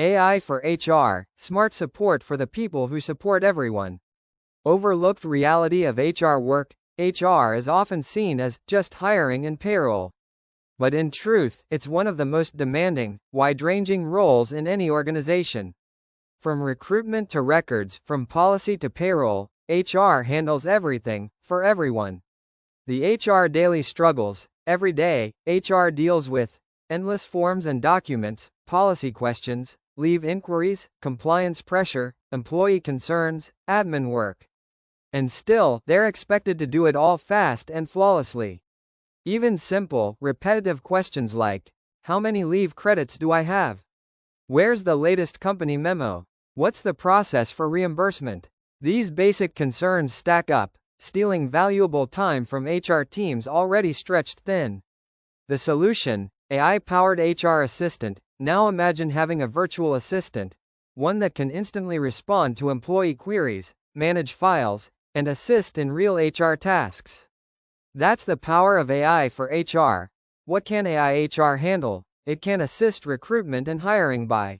AI for HR, smart support for the people who support everyone. Overlooked reality of HR work. HR is often seen as just hiring and payroll. But in truth, it's one of the most demanding, wide-ranging roles in any organization. From recruitment to records, from policy to payroll, HR handles everything, for everyone. The HR daily struggles. Every day, HR deals with endless forms and documents, policy questions, leave inquiries, compliance pressure, employee concerns, admin work. And still, they're expected to do it all fast and flawlessly. Even simple, repetitive questions like, how many leave credits do I have? Where's the latest company memo? What's the process for reimbursement? These basic concerns stack up, stealing valuable time from HR teams already stretched thin. The solution, AI-powered HR assistant. Now imagine having a virtual assistant, one that can instantly respond to employee queries, manage files, and assist in real HR tasks. That's the power of AI for HR. What can AI HR handle? It can assist recruitment and hiring by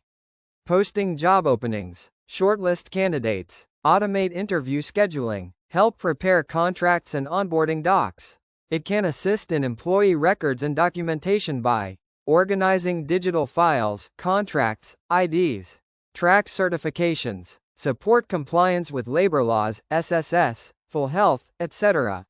posting job openings, shortlist candidates, automate interview scheduling, help prepare contracts and onboarding docs. It can assist in employee records and documentation by organizing digital files, contracts, IDs, track certifications, support compliance with labor laws, SSS, full health, etc.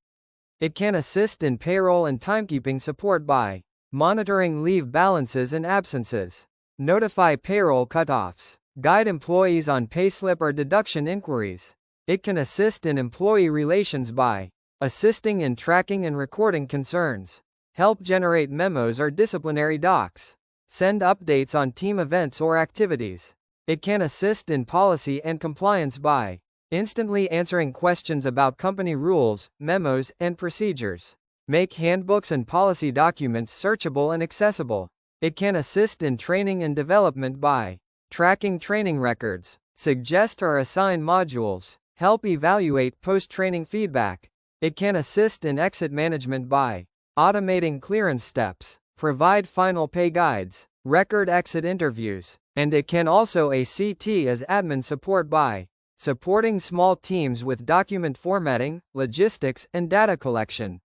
It can assist in payroll and timekeeping support by monitoring leave balances and absences, notify payroll cutoffs, guide employees on payslip or deduction inquiries. It can assist in employee relations by assisting in tracking and recording concerns, help generate memos or disciplinary docs, send updates on team events or activities. It can assist in policy and compliance by instantly answering questions about company rules, memos, and procedures. Make handbooks and policy documents searchable and accessible. It can assist in training and development by tracking training records, suggest or assign modules, help evaluate post-training feedback. It can assist in exit management by automating clearance steps, provide final pay guides, record exit interviews, and it can also ACT as admin support by supporting small teams with document formatting, logistics, and data collection.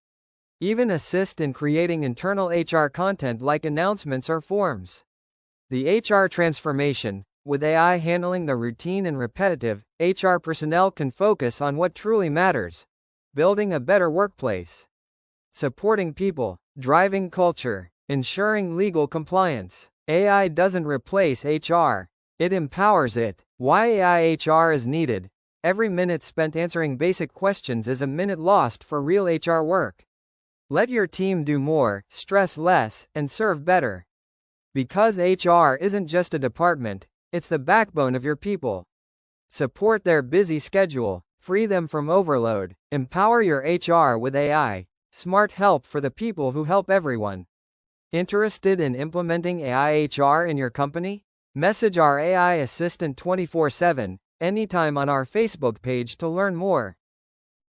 Even assist in creating internal HR content like announcements or forms. The HR transformation. With AI handling the routine and repetitive, HR personnel can focus on what truly matters: building a better workplace, supporting people, driving culture, ensuring legal compliance. AI doesn't replace HR, it empowers it. Why AI HR is needed? Every minute spent answering basic questions is a minute lost for real HR work. Let your team do more, stress less, and serve better. Because HR isn't just a department, it's the backbone of your people. Support their busy schedule, free them from overload, empower your HR with AI, smart help for the people who help everyone. Interested in implementing AI HR in your company? Message our AI assistant 24/7, anytime on our Facebook page to learn more.